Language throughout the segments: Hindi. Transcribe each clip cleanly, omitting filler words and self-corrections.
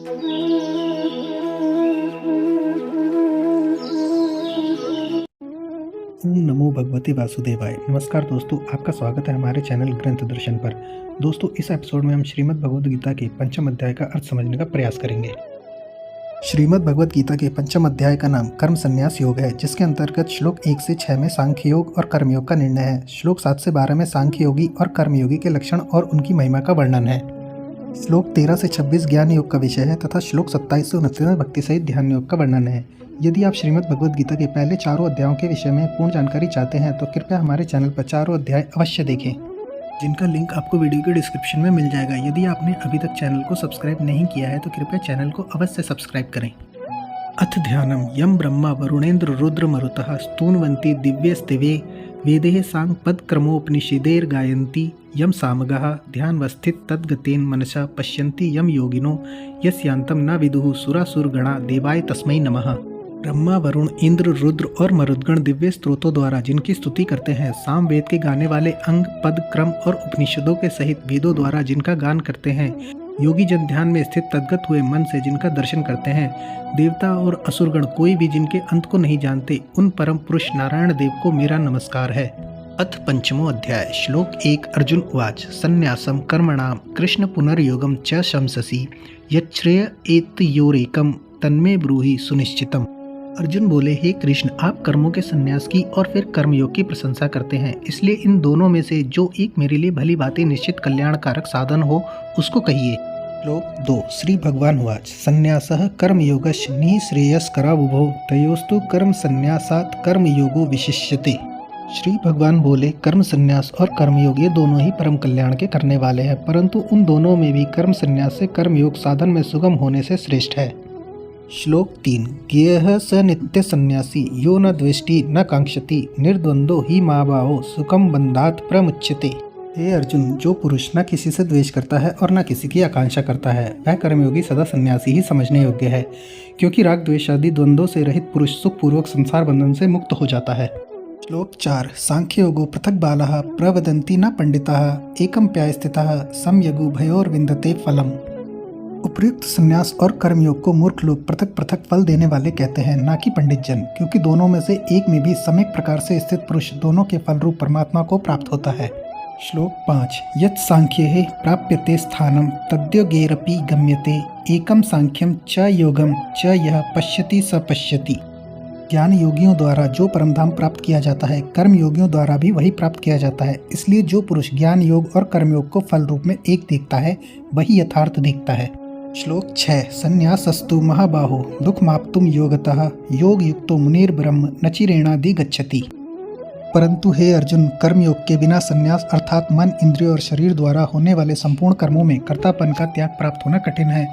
ओम नमो भगवते वासुदेवाय। नमस्कार दोस्तों, आपका स्वागत है हमारे चैनल ग्रंथ दर्शन पर। दोस्तों, इस एपिसोड में हम श्रीमद् भगवद गीता के पंचम अध्याय का अर्थ समझने का प्रयास करेंगे। श्रीमद् भगवद गीता के पंचम अध्याय का नाम कर्म संन्यास योग है, जिसके अंतर्गत श्लोक 1 से 6 में सांख्य योग और कर्मयोग का निर्णय है। श्लोक 7 से 12 में सांख्य योगी और कर्मयोगी के लक्षण और उनकी महिमा का वर्णन है। श्लोक 13 से 26 ज्ञान योग का विषय है तथा श्लोक 27 से 29 में भक्ति सहित ध्यान योग का वर्णन है। यदि आप श्रीमद् भगवद गीता के पहले चारों अध्यायों के विषय में पूर्ण जानकारी चाहते हैं तो कृपया हमारे चैनल पर चारों अध्याय अवश्य देखें, जिनका लिंक आपको वीडियो के डिस्क्रिप्शन में मिल जाएगा। यदि आपने अभी तक चैनल को सब्सक्राइब नहीं किया है तो कृपया चैनल को अवश्य सब्सक्राइब करें। अथ ध्यानम यम ब्रह्मा वरुणेन्द्र रुद्र मरुतः स्तून्वन्ति दिव्यस्तिवे वेदेः सांगपदक्रमोपनिषदेर गायन्ति यम सामगाः ध्यानवस्थित तद्गतेन मनसा पश्यन्ति यम योगिनो यस्यान्तं न विदुः सुरासुरगणा देवाय तस्मै नमः। ब्रह्मा, वरुण, इंद्र, रुद्र और मरुद्गण दिव्य स्त्रोतों द्वारा जिनकी स्तुति करते हैं, साम वेद के गाने वाले अंग, पद, क्रम और उपनिषदों के सहित वेदों द्वारा जिनका गान करते हैं, योगी जन ध्यान में स्थित तद्गत हुए मन से जिनका दर्शन करते हैं, देवता और असुरगण कोई भी जिनके अंत को नहीं जानते, उन परम पुरुष नारायण देव को मेरा नमस्कार है। अथ पंचमो अध्याय। श्लोक 1। अर्जुन उवाच संन्यासम कर्मणाम कृष्ण पुनर्योगम च शंससि यच्छ्रेय एतयोरेकम तन्मे ब्रूहि सुनिश्चितम। अर्जुन बोले, हे कृष्ण, आप कर्मों के संन्यास की और फिर कर्मयोग की प्रशंसा करते हैं, इसलिए इन दोनों में से जो एक मेरे लिए भली बातें निश्चित कल्याणकारक साधन हो उसको कहिए। श्लोक 2। श्री भगवान उवाच संन्यासः कर्मयोगश्च निःश्रेयस्करावुभौ तयोस्तु कर्म संन्यासात् कर्मयोगो विशिष्यते। श्री भगवान बोले, कर्म संन्यास और कर्मयोग ये दोनों ही परम कल्याण के करने वाले हैं, परंतु उन दोनों में भी कर्म संन्यास से कर्मयोग साधन में सुगम होने से श्रेष्ठ है। श्लोक 3। ज्ञेयः स नित्य सन्यासी यो न द्वेष्टि न कांक्षति निर्द्वंदो ही महाबाहो सुखम बंधात प्रमुच्यते। हे अर्जुन, जो पुरुष न किसी से द्वेष करता है और न किसी की आकांक्षा करता है, वह कर्मयोगी सदा सन्यासी ही समझने योग्य है, क्योंकि राग द्वेष आदि द्वंद्वों से रहित पुरुष सुखपूर्वक संसार बंधन से मुक्त हो जाता है। श्लोक 4। सांख्ययोगो पृथक बालः प्रवदन्ति न पंडिताः एकं प्यायस्थितः समयगु भयोर्विन्दते फलम्। उपयुक्त संन्यास और कर्मयोग को मूर्ख लोग पृथक पृथक फल देने वाले कहते हैं, ना कि पंडित जन, क्योंकि दोनों में से एक में भी सम्यक प्रकार से स्थित पुरुष दोनों के फल रूप परमात्मा को प्राप्त होता है। श्लोक 5। यत् सांख्ये प्राप्यते स्थानं तद्योगैरपि गम्यते एकम सांख्यम च योगम च यः पश्यति स पश्यति। ज्ञान योगियों द्वारा जो परमधाम प्राप्त किया जाता है, कर्म योगियों द्वारा भी वही प्राप्त किया जाता है, इसलिए जो पुरुष ज्ञान योग और कर्मयोग को फल रूप में एक देखता है वही यथार्थ दिखता है। श्लोक 6। संन्यासस्तु महाबाहो दुःखमाप्तुं योगतः योग युक्तो मुनिर्ब्रह्म नचिरेणादि गच्छति। परंतु हे अर्जुन, कर्मयोग के बिना संन्यास अर्थात मन, इंद्रियों और शरीर द्वारा होने वाले संपूर्ण कर्मों में कर्तापन का त्याग प्राप्त होना कठिन है,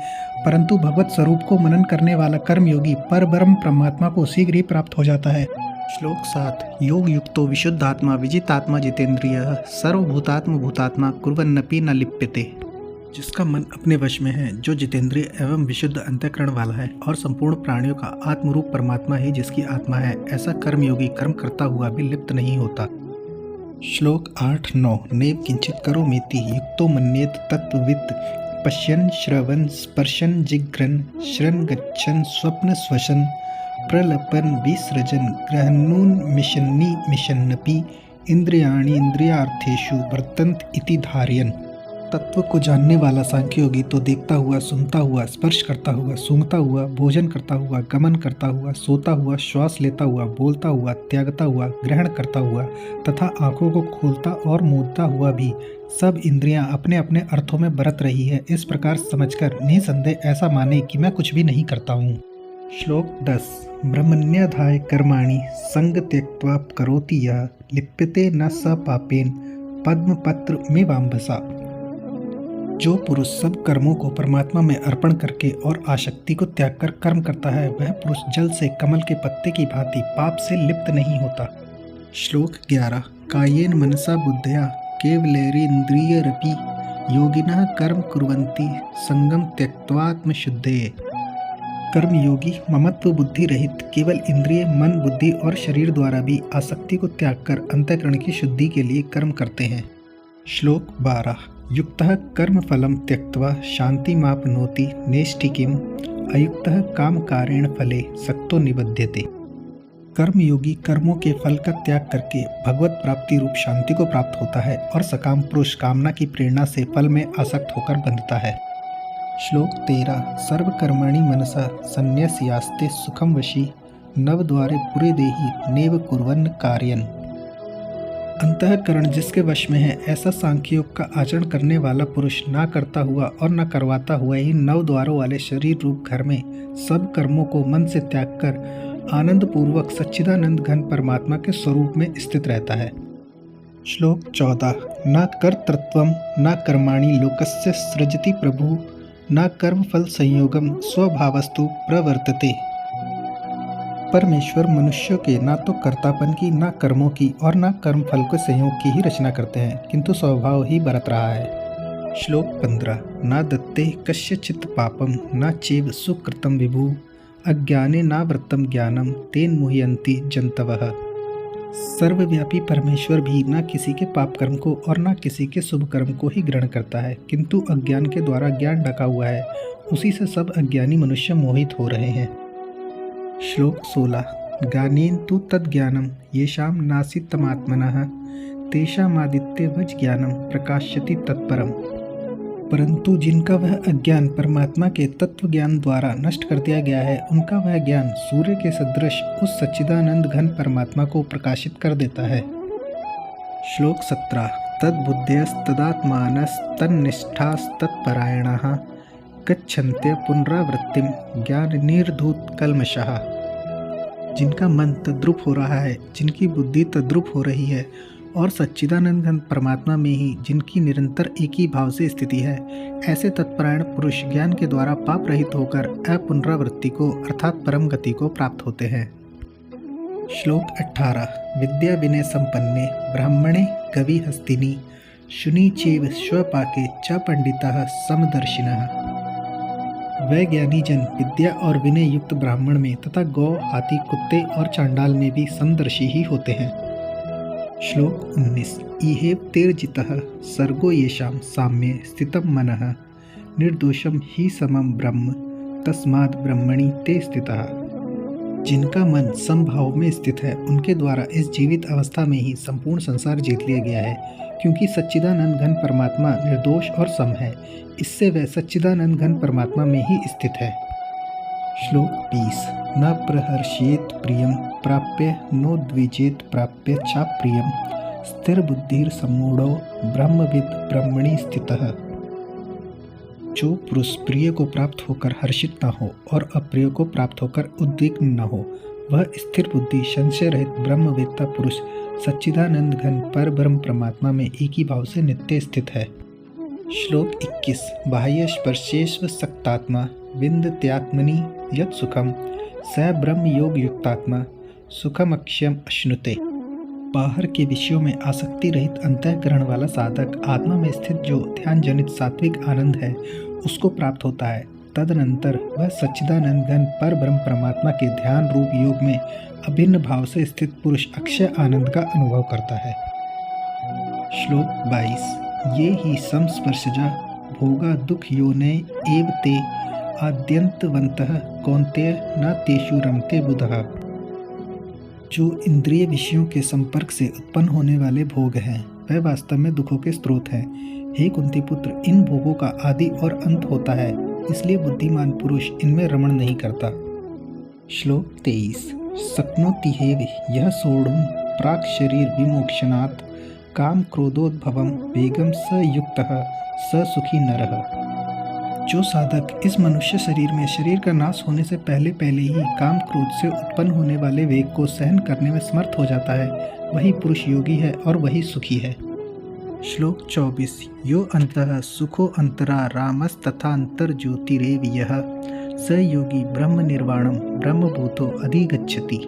परंतु भगवत स्वरूप को मनन करने वाला कर्मयोगी परब्रह्म परमात्मा को शीघ्र ही प्राप्त हो जाता है। श्लोक 7। योग युक्तो विशुद्धात्मा विजितात्मा जितेन्द्रियः सर्वभूतात्म भूतात्मा कुर्वन्नपि न लिप्यते। जिसका मन अपने वश में है, जो जितेंद्रिय एवं विशुद्ध अंतःकरण वाला है और संपूर्ण प्राणियों का आत्मरूप परमात्मा ही जिसकी आत्मा है, ऐसा कर्मयोगी कर्म करता हुआ भी लिप्त नहीं होता। श्लोक 8-9। नैव किंचित करोमीति युक्तो मन्येत तत्त्ववित् पश्यन् श्रवन् स्पर्शन् जिघ्रन् शृण्वन् गच्छन् स्वप्न स्वशन प्रलपन् विसृजन् गृह्णन्मिषन्नि मिषन्नपि इंद्रियाणि इंद्रियार्थेषु वर्तन्त इति धारयन्। तत्व को जानने वाला सांख्ययोगी तो देखता हुआ, सुनता हुआ, स्पर्श करता हुआ, सूंघता हुआ, भोजन करता हुआ, गमन करता हुआ, सोता हुआ, श्वास लेता हुआ, बोलता हुआ, त्यागता हुआ, ग्रहण करता हुआ तथा आंखों को खोलता और मूंदता हुआ भी सब इंद्रियां अपने अपने अर्थों में बरत रही है, इस प्रकार समझकर निसंदेह ऐसा माने कि मैं कुछ भी नहीं करता हूँ। श्लोक 10। ब्रह्मण्याधाय कर्माणि संग त्यक्त्वा करोति यः लिप्यते न स पापेन पद्मपत्र मेवाम्भसा। जो पुरुष सब कर्मों को परमात्मा में अर्पण करके और आसक्ति को त्याग कर कर्म करता है, वह पुरुष जल से कमल के पत्ते की भांति पाप से लिप्त नहीं होता। श्लोक 11। कायेन मनसा बुद्धया केवलैरिन्द्रियैरपि योगिनः कर्म कुर्वन्ति संगम त्यक्त्वात्मशुद्धये। कर्मयोगी ममत्व बुद्धि रहित केवल इंद्रिय, मन, बुद्धि और शरीर द्वारा भी आसक्ति को त्याग कर अंतःकरण की शुद्धि के लिए कर्म करते हैं। श्लोक 12। युक्तः कर्मफलं त्यक्त्वा शान्तिमाप्नोति नैष्ठिकीम् अयुक्तः कामकारेण फले सक्तो निबध्यते। कर्मयोगी कर्मों के फल का त्याग करके भगवत प्राप्ति रूप शांति को प्राप्त होता है और सकाम पुरुष कामना की प्रेरणा से फल में आसक्त होकर बंधता है। श्लोक 13 सर्वकर्मणि मनसा संन्यस्यास्ते सुखम वशी नवद्वारे पुरे देहि नेव कुर्वन् कार्यन्। अंतःकरण जिसके वश में है ऐसा सांख्य योग का आचरण करने वाला पुरुष ना करता हुआ और न करवाता हुआ ही 9 द्वारों वाले शरीर रूप घर में सब कर्मों को मन से त्याग कर आनंद पूर्वक सच्चिदानंद घन परमात्मा के स्वरूप में स्थित रहता है। श्लोक 14 न कर्तृत्वं न कर्माणि लोकस्य सृजति प्रभु न कर्मफल संयोगम स्वभावस्तु प्रवर्तते। परमेश्वर मनुष्यों के ना तो कर्तापन की, ना कर्मों की और ना कर्मफल के संयोग की ही रचना करते हैं, किंतु स्वभाव ही बरत रहा है। श्लोक 15 न दत्ते कस्यचित् पापम न चैव सुकृतं विभु अज्ञाने नावृत्तं ज्ञानम तेन मुह्यन्ति जन्तवः। सर्वव्यापी परमेश्वर भी न किसी के पाप कर्म को और न किसी के शुभ कर्म को ही ग्रहण करता है, किंतु अज्ञान के द्वारा ज्ञान ढका हुआ है, उसी से सब अज्ञानी मनुष्य मोहित हो रहे हैं। श्लोक 16 ज्ञानेन तु तद्ज्ञानं येषां नासीत्तमात्मनः तेषामादित्यवज् ज्ञानं प्रकाश्यति तत्परम्। परंतु जिनका वह अज्ञान परमात्मा के तत्व ज्ञान द्वारा नष्ट कर दिया गया है, उनका वह ज्ञान सूर्य के सदृश उस सच्चिदानंद घन परमात्मा को प्रकाशित कर देता है। श्लोक 17 तद्बुद्धयस्तदात्मानस्तन्निष्ठास्तत्परायणाः गच्छन्ते पुनरावृत्तिम ज्ञान निर्धूत कल्मषः। जिनका मन तद्रुप हो रहा है, जिनकी बुद्धि तद्रुप हो रही है और सच्चिदानंद घन परमात्मा में ही जिनकी निरंतर एक ही भाव से स्थिति है, ऐसे तत्परायण पुरुष ज्ञान के द्वारा पाप रहित होकर अपुनरावृत्ति को अर्थात परम गति को प्राप्त होते हैं। श्लोक 18 विद्या विनय संपन्ने ब्राह्मणे कवि हस्तिनी शुनि चैव स्वपाके च पंडितः समदर्शिनः। वह ज्ञानी जन विद्या और विनय युक्त ब्राह्मण में तथा गौ, हाथी, कुत्ते और चांडाल में भी समदर्शी ही होते हैं। श्लोक 19 इहेव तेर्जितः सर्गो येषां साम्ये स्थितं मनः निर्दोषं हि समं ब्रह्म तस्माद् ब्रह्मणि ते स्थितः। जिनका मन समभाव में स्थित है, उनके द्वारा इस जीवित अवस्था में ही संपूर्ण संसार जीत लिया गया है, क्योंकि सच्चिदानंद घन परमात्मा निर्दोष और सम है, इससे वह सच्चिदानंद घन परमात्मा में ही स्थित है। श्लोक 20 न प्रहर्षेत प्रियम प्राप्य नो द्विजेत प्राप्य चाप्रियम स्थिर बुद्धिर सम्मूढ़ो ब्रह्मविद ब्रह्मणि स्थितः। जो पुरुष प्रिय को प्राप्त होकर हर्षित न हो और अप्रिय को प्राप्त होकर उद्विग्न न हो, वह स्थिर बुद्धि संशय रहित ब्रह्मवेत्ता पुरुष सच्चिदानंद घन पर ब्रह्म परमात्मा में एक ही भाव से नित्य स्थित है। श्लोक 21 बाह्य स्पर्शेष्व सक्तात्मा विन्दत्यात्मनि यत् सुखम स ब्रह्म योग युक्तात्मा सुखमक्षयम अश्नुते। बाहर के विषयों में आसक्ति रहित अंतःकरण वाला साधक आत्मा में स्थित जो ध्यान जनित सात्विक आनंद है उसको प्राप्त होता है। तदनंतर वह सच्चिदानंद घन पर ब्रह्म परमात्मा के ध्यान रूप योग में अभिन्न भाव से स्थित पुरुष अक्षय आनंद का अनुभव करता है। श्लोक 22 ये ही संस्पर्शजा भोगा दुख योने एव ते आद्यंतवन्तः कौन्तेय न तेषु रमते बुधः। जो इंद्रिय विषयों के संपर्क से उत्पन्न होने वाले भोग हैं, वह वास्तव में दुखों के स्रोत हैं। हे कुंती पुत्र, इन भोगों का आदि और अंत होता है, इसलिए बुद्धिमान पुरुष इनमें रमण नहीं करता। श्लोक 23 शक्नोति हेव यह सोढ़ुं प्राक् शरीर विमोक्षणात् काम क्रोधोद्भवं वेगम स युक्तः स सुखी नरः। जो साधक इस मनुष्य शरीर में शरीर का नाश होने से पहले पहले ही काम क्रोध से उत्पन्न होने वाले वेग को सहन करने में समर्थ हो जाता है, वही पुरुष योगी है और वही सुखी है। श्लोक 24 यो अंतः सुखो अंतरा रामस्तथा अंतर ज्योतिरेव यः स योगी ब्रह्म निर्वाणम ब्रह्मभूतो अधिगच्छति।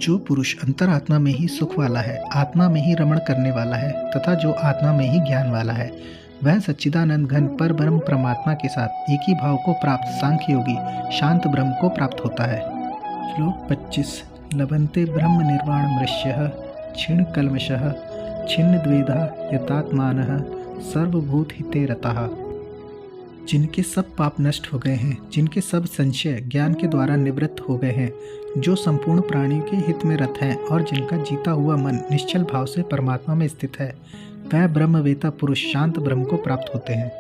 जो पुरुष अंतरात्मा में ही सुख वाला है, आत्मा में ही रमण करने वाला है तथा जो आत्मा में ही ज्ञान वाला है, वह सच्चिदानंद घन पर ब्रह्म परमात्मा के साथ एक ही भाव को प्राप्त सांख्य योगी शांत ब्रह्म को प्राप्त होता है। श्लोक 25 लभन्ते ब्रह्म निर्वाण मृष्यः क्षीण कल्मषः छिन्न द्वेधा यतात्मानः सर्वभूत हिते रतः। जिनके सब पाप नष्ट हो गए हैं, जिनके सब संशय ज्ञान के द्वारा निवृत्त हो गए हैं, जो संपूर्ण प्राणियों के हित में रत हैं और जिनका जीता हुआ मन निश्चल भाव से परमात्मा में स्थित है, वह ब्रह्मवेता पुरुष शांत ब्रह्म को प्राप्त होते हैं।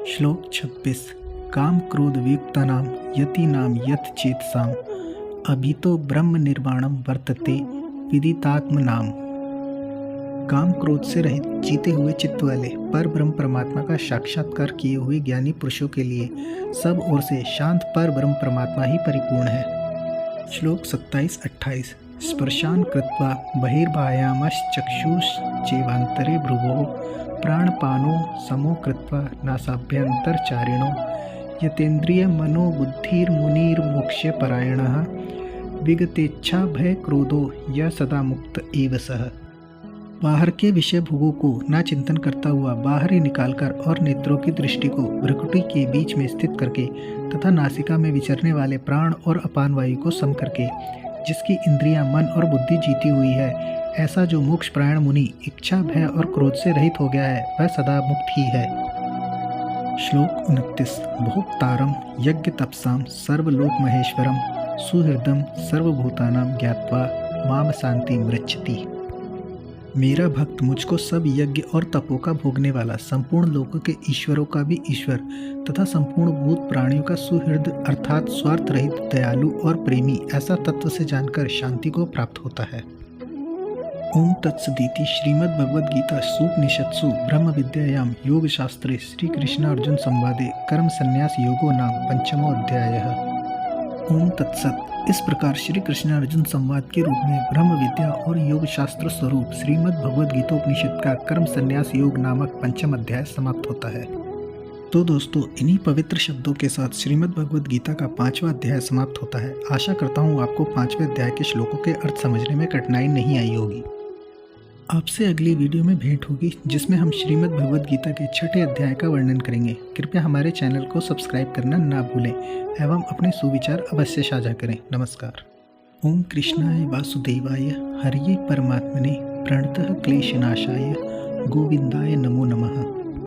श्लोक 26। काम क्रोध वियुक्तानां यतीनां यत चेतसाम् अभितो ब्रह्म निर्वाणम वर्तते विदितात्मनाम। काम क्रोध से रहित जीते हुए चित्त वाले पर ब्रह्म परमात्मा का साक्षात्कार किए हुए ज्ञानी पुरुषों के लिए सब ओर से शांत पर ब्रह्म परमात्मा ही परिपूर्ण है। श्लोक 27-28। स्पर्शान कृत्वा बहिर्बाह्यामश्चक्षुश्चैवान्तरे भ्रुवोः प्राणपानो समो कृत्वा नासाभ्यन्तरचारिणो यतेन्द्रिय मनोबुद्धिर्मुनिर्मोक्ष्य परायणः विगतेच्छा भय क्रोधो यह सदा मुक्त एव सः। बाहर के विषय भोगों को ना चिंतन करता हुआ बाहर ही निकालकर और नेत्रों की दृष्टि को भ्रुकुटी के बीच में स्थित करके तथा नासिका में विचरने वाले प्राण और अपान वायु को सम करके जिसकी इंद्रियां, मन और बुद्धि जीती हुई है, ऐसा जो मोक्ष प्रायण मुनि इच्छा भय और क्रोध से रहित हो गया है, वह सदा मुक्त ही है। श्लोक 29। भोक्तारम यज्ञ तपसाम सर्वलोक महेश्वरम सुहृदम सर्वभूतानां ज्ञात्वा माम शांति मृच्छति। मेरा भक्त मुझको सब यज्ञ और तपों का भोगने वाला, संपूर्ण लोकों के ईश्वरों का भी ईश्वर तथा संपूर्ण भूत प्राणियों का सुहृद अर्थात स्वार्थ रहित, दयालु और प्रेमी ऐसा तत्व से जानकर शांति को प्राप्त होता है। ओम तत्सदिति श्रीमद्भगवद्गीता सूपनिषत्सु ब्रह्म विद्यायां योग शास्त्रे श्री कृष्ण अर्जुन संवादे कर्म संन्यास योगो नाम पंचमो अध्यायः। ओम तत्सत। इस प्रकार श्री कृष्ण अर्जुन संवाद के रूप में ब्रह्म विद्या और योग शास्त्र स्वरूप श्रीमद् भगवद गीतोपनिषद का कर्म संन्यास योग नामक पंचम अध्याय समाप्त होता है। तो दोस्तों, इन्हीं पवित्र शब्दों के साथ श्रीमद् भगवद गीता का 5वां अध्याय समाप्त होता है। आशा करता हूँ आपको 5वें अध्याय के श्लोकों के अर्थ समझने में कठिनाई नहीं आई होगी। आपसे अगली वीडियो में भेंट होगी जिसमें हम श्रीमद् भगवद गीता के 6ठे अध्याय का वर्णन करेंगे। कृपया हमारे चैनल को सब्सक्राइब करना ना भूलें एवं अपने सुविचार अवश्य साझा करें। नमस्कार। ओम कृष्णाय वासुदेवाय हरिये परमात्मने प्रणतः क्लेशनाशाय गोविंदाय नमो नमः।